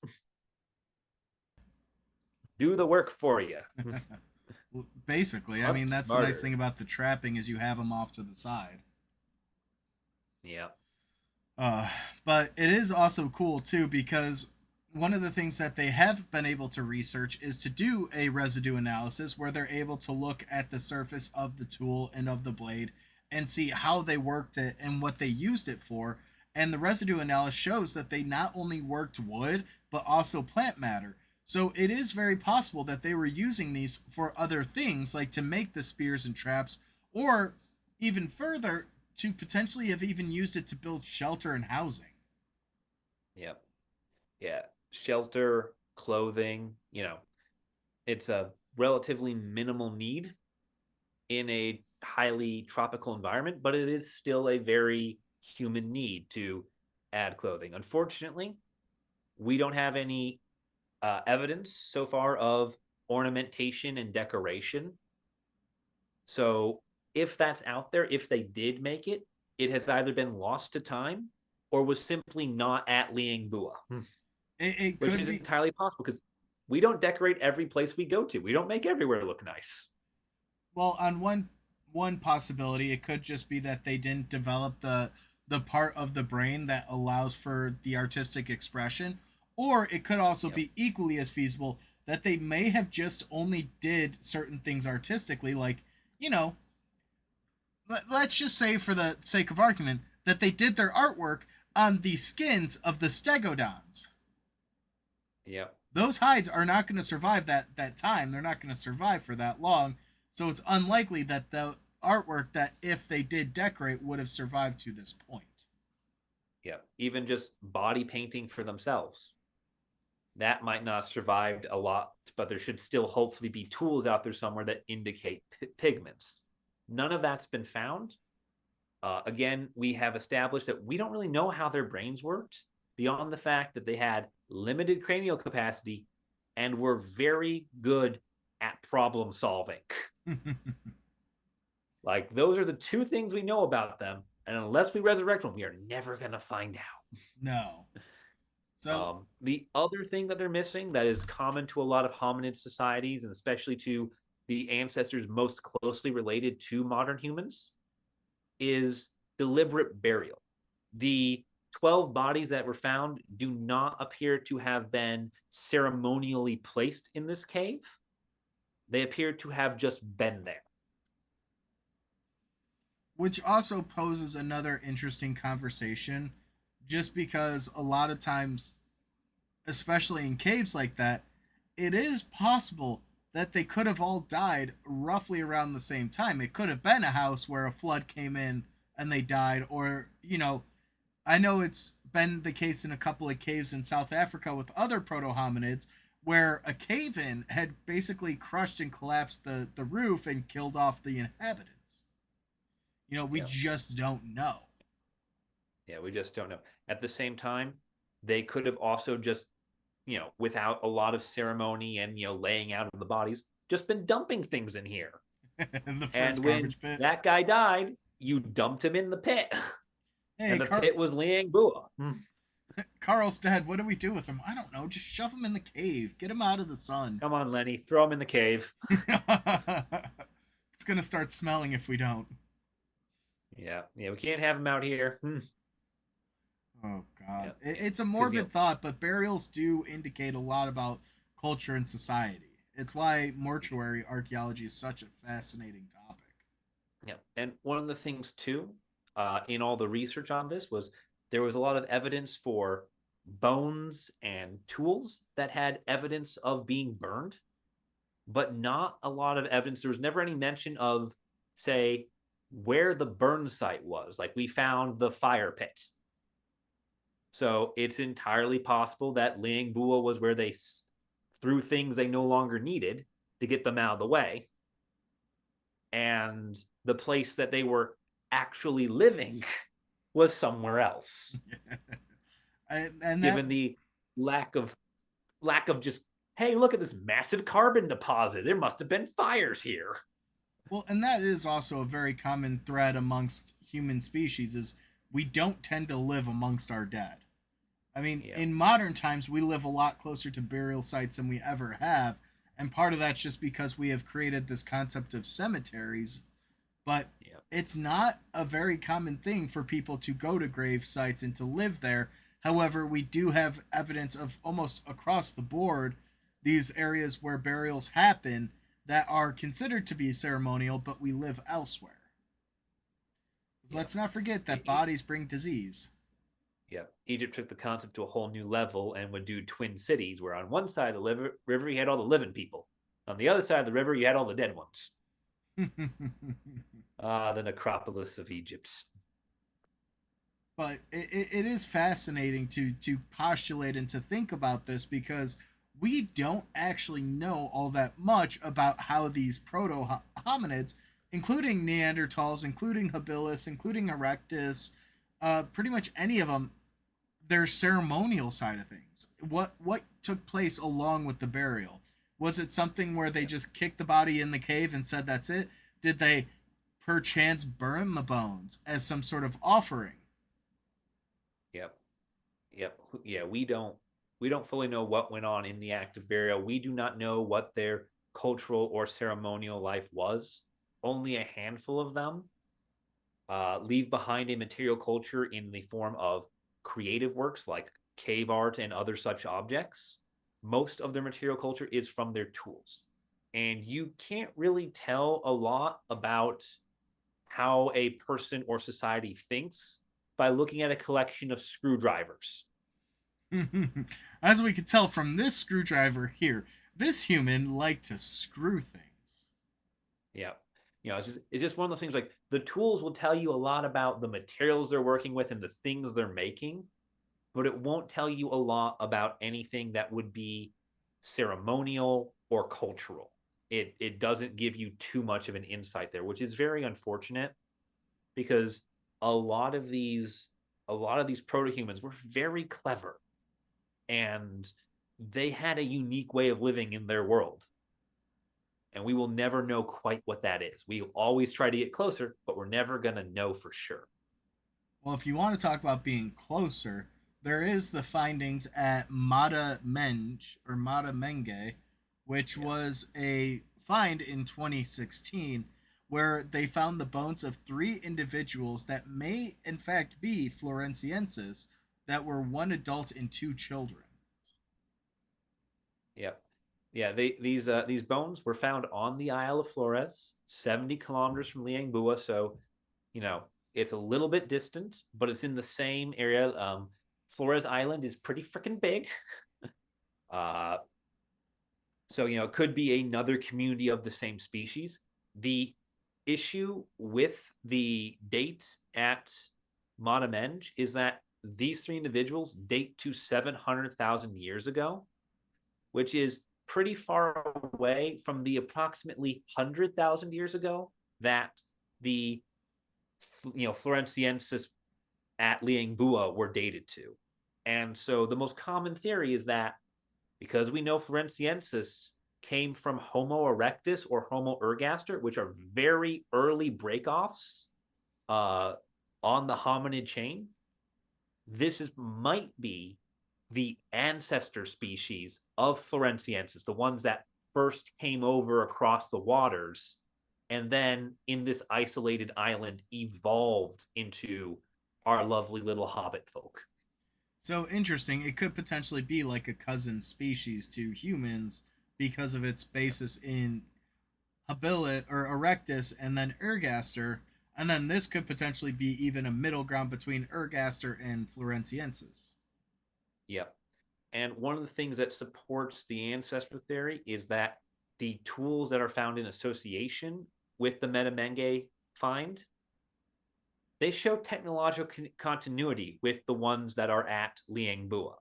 Do the work for you. Basically, I Hunt mean, that's the nice smarter. thing about the trapping is you have them off to the side. Yeah. Uh, but it is also cool too because one of the things that they have been able to research is to do a residue analysis where they're able to look at the surface of the tool and of the blade and see how they worked it and what they used it for. And the residue analysis shows that they not only worked wood but also plant matter. So it is very possible that they were using these for other things, like to make the spears and traps, or even further, to potentially have even used it to build shelter and housing. Yep. Yeah. Shelter, clothing, it's a relatively minimal need in a highly tropical environment, but it is still a very human need to add clothing. Unfortunately, we don't have any evidence so far of ornamentation and decoration. So if that's out there, if they did make it, it has either been lost to time or was simply not at Liangbua, It which could is be, entirely possible because we don't decorate every place we go to. We don't make everywhere look nice. well, on one possibility, it could just be that they didn't develop the part of the brain that allows for the artistic expression, or it could also Yep. be equally as feasible that they may have just only did certain things artistically, like, you know, let's just say for the sake of argument that they did their artwork on the skins of the stegodons. Yep. Those hides are not going to survive that time. They're not going to survive for that long. So it's unlikely that the artwork that if they did decorate would have survived to this point. Yep. Even just body painting for themselves. That might not have survived a lot, but there should still hopefully be tools out there somewhere that indicate pigments. None of that's been found. Again, we have established that we don't really know how their brains worked beyond the fact that they had limited cranial capacity and were very good at problem solving. Like, those are the two things we know about them. And unless we resurrect them, we are never going to find out. No. So The other thing that they're missing that is common to a lot of hominid societies, and especially to the ancestors most closely related to modern humans, is deliberate burial. The 12 bodies that were found do not appear to have been ceremonially placed in this cave. They appear to have just been there. which also poses another interesting conversation just because a lot of times, especially in caves like that, it is possible that they could have all died roughly around the same time. It could have been a house where a flood came in and they died, or, I know it's been the case in a couple of caves in South Africa with other proto hominids where a cave in had basically crushed and collapsed the roof and killed off the inhabitants. We Yeah. just don't know. Yeah, we just don't know. At the same time, they could have also just, without a lot of ceremony and, laying out of the bodies, just been dumping things in here. The And first when garbage pit. that guy died, you dumped him in the pit. Hey, And the pit was Liang Bua. Carl's dead. What do we do with him? I don't know. Just shove him in the cave. Get him out of the sun. Come on, Lenny, throw him in the cave. It's gonna start smelling if we don't. Yeah, we can't have him out here. Oh God, Yeah, it's a because morbid thought, but burials do indicate a lot about culture and society. It's why mortuary archaeology is such a fascinating topic. yeah, and one of the things too, in all the research on this was there was a lot of evidence for bones and tools that had evidence of being burned, but not a lot of evidence. There was never any mention of, say, where the burn site was. Like, we found the fire pit. So it's entirely possible that Liang Bua was where they threw things they no longer needed to get them out of the way. And the place that they were actually living was somewhere else. And that Given the lack of just, hey, look at this massive carbon deposit. There must have been fires here. well, and that is also a very common thread amongst human species is we don't tend to live amongst our dead. I mean, Yeah. in modern times, we live a lot closer to burial sites than we ever have. And part of that's just because we have created this concept of cemeteries. But Yeah. it's not a very common thing for people to go to grave sites and to live there. However, we do have evidence of almost across the board these areas where burials happen that are considered to be ceremonial, but we live elsewhere. Yeah. Let's not forget that bodies bring disease. Yeah, Egypt took the concept to a whole new level and would do twin cities, where on one side of the river you had all the living people, on the other side of the river you had all the dead ones. The necropolis of Egypt. But it is fascinating to postulate and to think about this because we don't actually know all that much about how these proto hominids, including Neanderthals, including habilis, including erectus, pretty much any of them, their ceremonial side of things. What took place along with the burial? Was it something where they just kicked the body in the cave and said that's it? Did they perchance burn the bones as some sort of offering? Yep. Yeah, we don't fully know what went on in the act of burial. We do not know what their cultural or ceremonial life was. Only a handful of them leave behind a material culture in the form of creative works like cave art and other such objects. Most of their material culture is from their tools. And you can't really tell a lot about how a person or society thinks by looking at a collection of screwdrivers. As we could tell from this screwdriver here, this human liked to screw things. Yeah. It's just one of those things, like, the tools will tell you a lot about the materials they're working with and the things they're making, but it won't tell you a lot about anything that would be ceremonial or cultural. It doesn't give you too much of an insight there, which is very unfortunate, because a lot of these proto-humans were very clever, and they had a unique way of living in their world. and we will never know quite what that is. We always try to get closer, but we're never going to know for sure. Well, if you want to talk about being closer, there is the findings at Mata Menge or Mata Menge, which Yeah. was a find in 2016 where they found the bones of three individuals that may in fact be Floresiensis that were one adult and two children. Yep. Yeah, these bones were found on the Isle of Flores, 70 kilometers from Liangbua. So, you know, it's a little bit distant, but it's in the same area. Flores Island is pretty freaking big. Uh, so, you know, it could be another community of the same species. The issue with the date at Monamenge is that these three individuals date to 700,000 years ago, which is pretty far away from the approximately 100,000 years ago that the Floresiensis at Liangbua were dated to. And so the most common theory is that because we know Floresiensis came from Homo erectus or Homo ergaster, which are very early breakoffs on the hominid chain, might be the ancestor species of Floresiensis, the ones that first came over across the waters and then in this isolated island evolved into our lovely little hobbit folk. So interesting. It could potentially be like a cousin species to humans because of its basis in habilit or erectus and then ergaster, and then this could potentially be even a middle ground between ergaster and Floresiensis. Yep. And one of the things that supports the ancestor theory is that the tools that are found in association with the Metamenge find, they show technological continuity with the ones that are at Liangbua.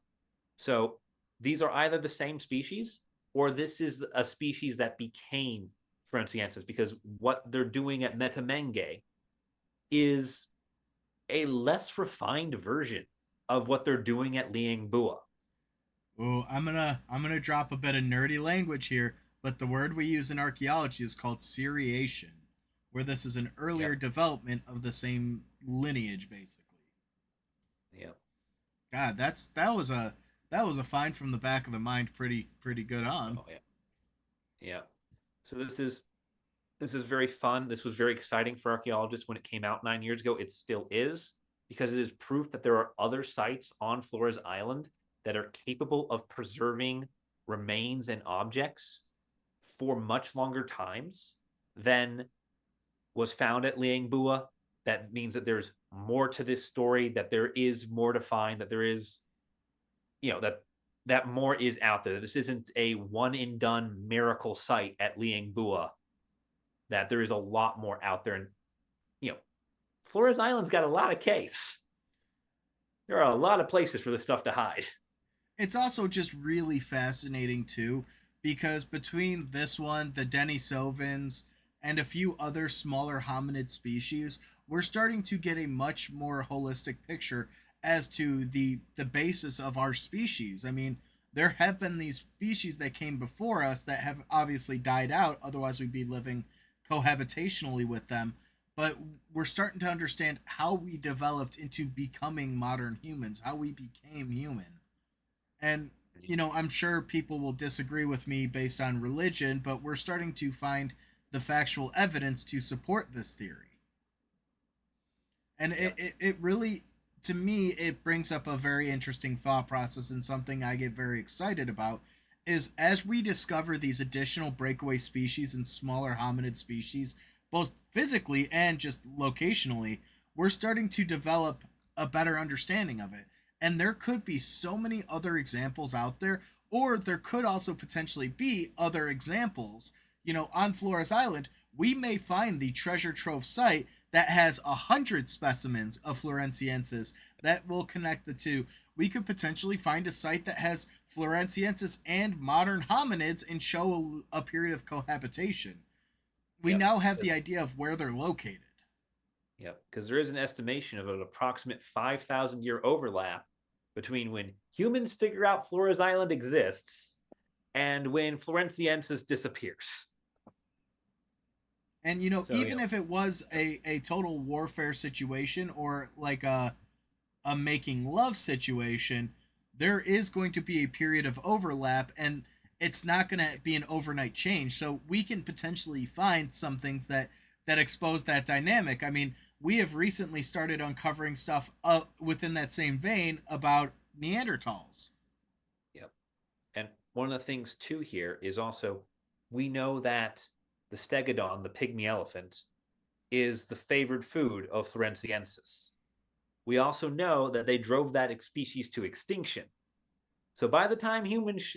So these are either the same species or this is a species that became Floresiensis, because what they're doing at Metamenge is a less refined version of what they're doing at Liangbua. Oh, I'm gonna drop a bit of nerdy language here, but the word we use in archaeology is called seriation, where this is an earlier Yep. development of the same lineage, basically. Yep. God, that was a find from the back of the mind, pretty good on. Oh yeah. Yeah. So this is very fun. This was very exciting for archaeologists when it came out 9 years ago. It still is, because it is proof that there are other sites on Flores Island that are capable of preserving remains and objects for much longer times than was found at Liangbua. That means that there's more to this story, that there is more to find, that there is, that more is out there. This isn't a one and done miracle site at Liangbua, that there is a lot more out there. And, you know, Flores Island's got a lot of caves. There are a lot of places for this stuff to hide. It's also just really fascinating too, because between this one, the Denisovans, and a few other smaller hominid species, we're starting to get a much more holistic picture as to the basis of our species. I mean, there have been these species that came before us that have obviously died out, otherwise we'd be living cohabitationally with them. But we're starting to understand how we developed into becoming modern humans, how we became human. And I'm sure people will disagree with me based on religion, but we're starting to find the factual evidence to support this theory. And it, Yep. it, it really, to me, it brings up a very interesting thought process, and something I get very excited about is as we discover these additional breakaway species and smaller hominid species, both physically and just locationally, we're starting to develop a better understanding of it. And there could be so many other examples out there, or there could also potentially be other examples. On Flores Island, we may find the treasure trove site that has 100 specimens of Floresiensis that will connect the two. We could potentially find a site that has Floresiensis and modern hominids and show a period of cohabitation. We Yep. now have the idea of where they're located. Yep. Because there is an estimation of an approximate 5,000 year overlap between when humans figure out Flores Island exists and when Floresiensis disappears. And So, even if it was a total warfare situation or like a making love situation, there is going to be a period of overlap, and it's not going to be an overnight change. So we can potentially find some things that expose that dynamic. I mean, we have recently started uncovering stuff within that same vein about Neanderthals. yep. And one of the things too here is also we know that the stegodon, the pygmy elephant, is the favored food of Floresiensis. We also know that they drove that species to extinction. So by the time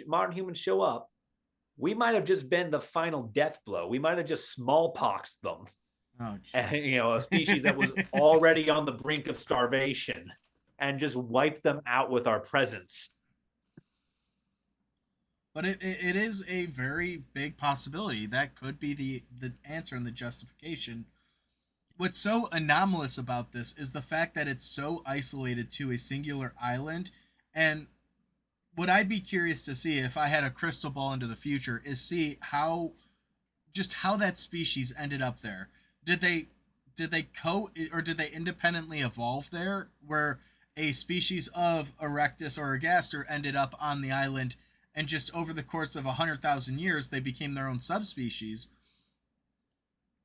modern humans show up, we might have just been the final death blow. We might have just smallpoxed them. Oh, And, jeez. a species that was already on the brink of starvation and just wiped them out with our presence. But it is a very big possibility. That could be the answer and the justification. What's so anomalous about this is the fact that it's so isolated to a singular island. And what I'd be curious to see if I had a crystal ball into the future is see how that species ended up there. Did they or did they independently evolve there where a species of Erectus or Agaster ended up on the island, and just over the course of 100,000 years they became their own subspecies,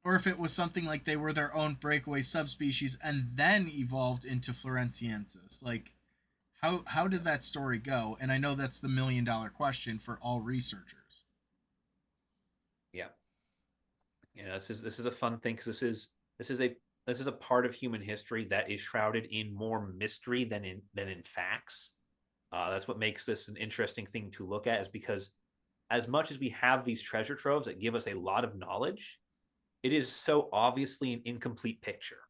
or if it was something like they were their own breakaway subspecies and then evolved into Floresiensis. Like, how did that story go? And I know that's the $1 million question for all researchers. Yeah. This is a fun thing because this is a part of human history that is shrouded in more mystery than in facts. That's what makes this an interesting thing to look at, is because as much as we have these treasure troves that give us a lot of knowledge, it is so obviously an incomplete picture.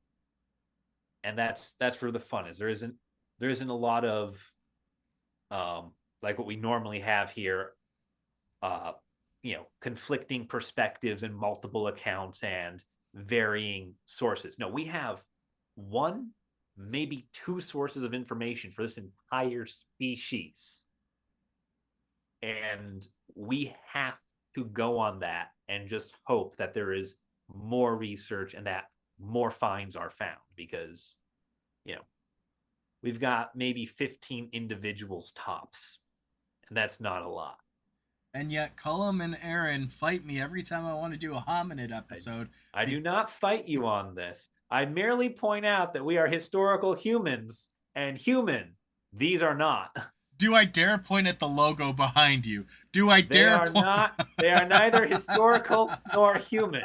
And that's where the fun is. There isn't a lot of like what we normally have here, uh, conflicting perspectives and multiple accounts and varying sources. No, we have one, maybe two sources of information for this entire species. And we have to go on that and just hope that there is more research and that more finds are found, because, you know, we've got maybe 15 individuals tops, and that's not a lot. And yet Colum and Aaron fight me every time I want to do a hominid episode. I do not fight you on this. I merely point out that we are historical humans, and these are not. Do I dare point at the logo behind you? Do I They dare are point? not. They are neither historical nor human.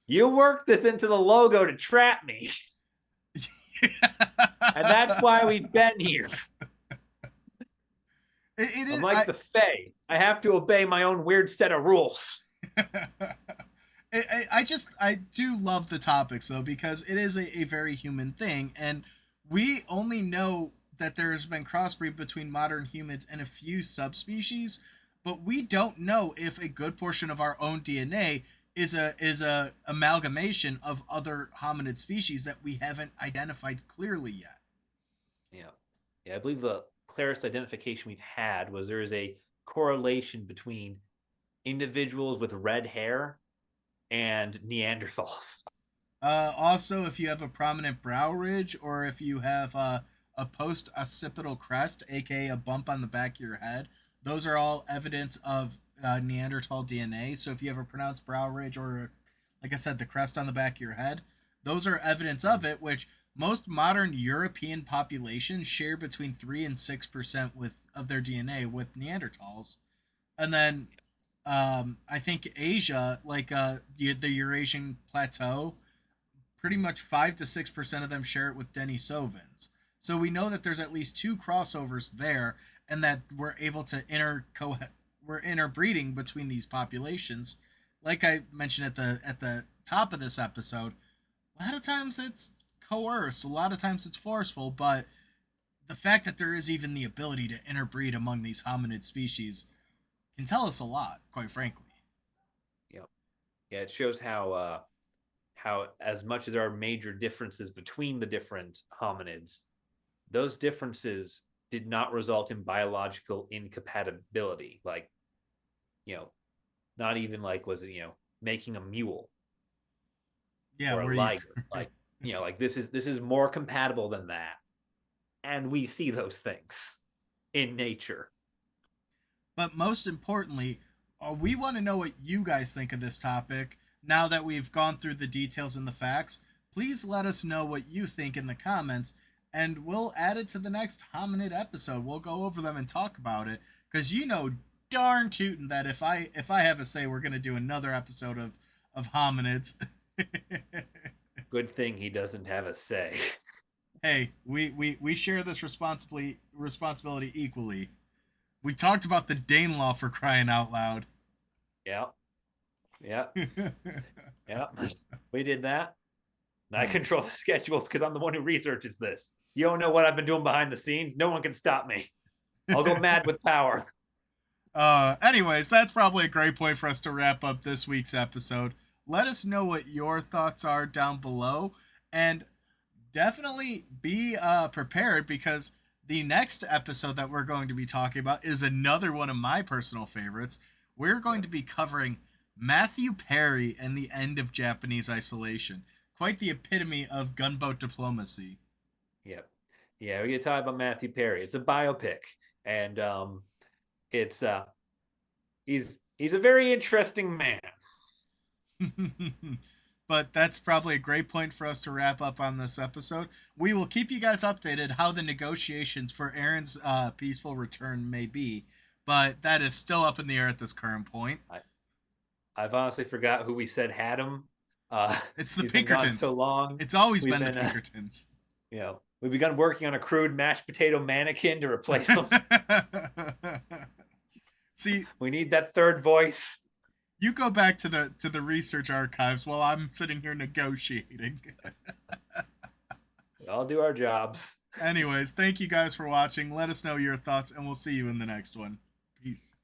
You worked this into the logo to trap me. And that's why we've been here. It I'm is. like the Fae. I have to obey my own weird set of rules. I do love the topics though, because it is a very human thing, and we only know that there has been crossbreed between modern humans and a few subspecies, but we don't know if a good portion of our own DNA is a amalgamation of other hominid species that we haven't identified clearly yet. Yeah. Yeah, I believe the clearest identification we've had was there is a correlation between individuals with red hair and Neanderthals. Also, if you have a prominent brow ridge, or if you have a post-occipital crest, aka a bump on the back of your head, those are all evidence of Neanderthal DNA. So if you have a pronounced brow ridge, or, like I said, the crest on the back of your head, those are evidence of it, which most modern European populations share between 3 and 6% with of their DNA with Neanderthals. And then I think Asia, like the Eurasian plateau, pretty much 5 to 6% of them share it with Denisovans. So we know that there's at least two crossovers there, and that we're interbreeding between these populations. Like I mentioned at the top of this episode, a lot of times it's coerced, a lot of times it's forceful, but the fact that there is even the ability to interbreed among these hominid species can tell us a lot, quite frankly. Yeah. Yeah, it shows how as much as there are major differences between the different hominids, those differences did not result in biological incompatibility. Like, you know, not even like was it, making a mule. Yeah, or a where you lighter. Like, like this is more compatible than that. And we see those things in nature. But most importantly, we want to know what you guys think of this topic. Now that we've gone through the details and the facts, please let us know what you think in the comments, and we'll add it to the next hominid episode. We'll go over them and talk about it, because darn tootin' that if I have a say, we're gonna do another episode of hominids. Good thing he doesn't have a say. Hey, we share this responsibility equally. We talked about the Dane law, for crying out loud. Yeah. Yeah. Yeah. We did that. And I control the schedule because I'm the one who researches this. You don't know what I've been doing behind the scenes. No one can stop me. I'll go mad with power. Anyways, that's probably a great point for us to wrap up this week's episode. Let us know what your thoughts are down below, and definitely be prepared, because the next episode that we're going to be talking about is another one of my personal favorites. We're going to be covering Matthew Perry and the end of Japanese isolation. Quite the epitome of gunboat diplomacy. Yep. Yeah, we're gonna talk about Matthew Perry. It's a biopic, and it's he's a very interesting man. But that's probably a great point for us to wrap up on this episode. We will keep you guys updated how the negotiations for Aaron's peaceful return may be, but that is still up in the air at this current point. I've honestly forgot who we said had him. It's the he's been gone Pinkertons. so long. It's always We've been the been, Pinkertons. We've begun working on a crude mashed potato mannequin to replace him. See, we need that third voice. You go back to the research archives while I'm sitting here negotiating. We all do our jobs. Anyways, thank you guys for watching. Let us know your thoughts, and we'll see you in the next one. Peace.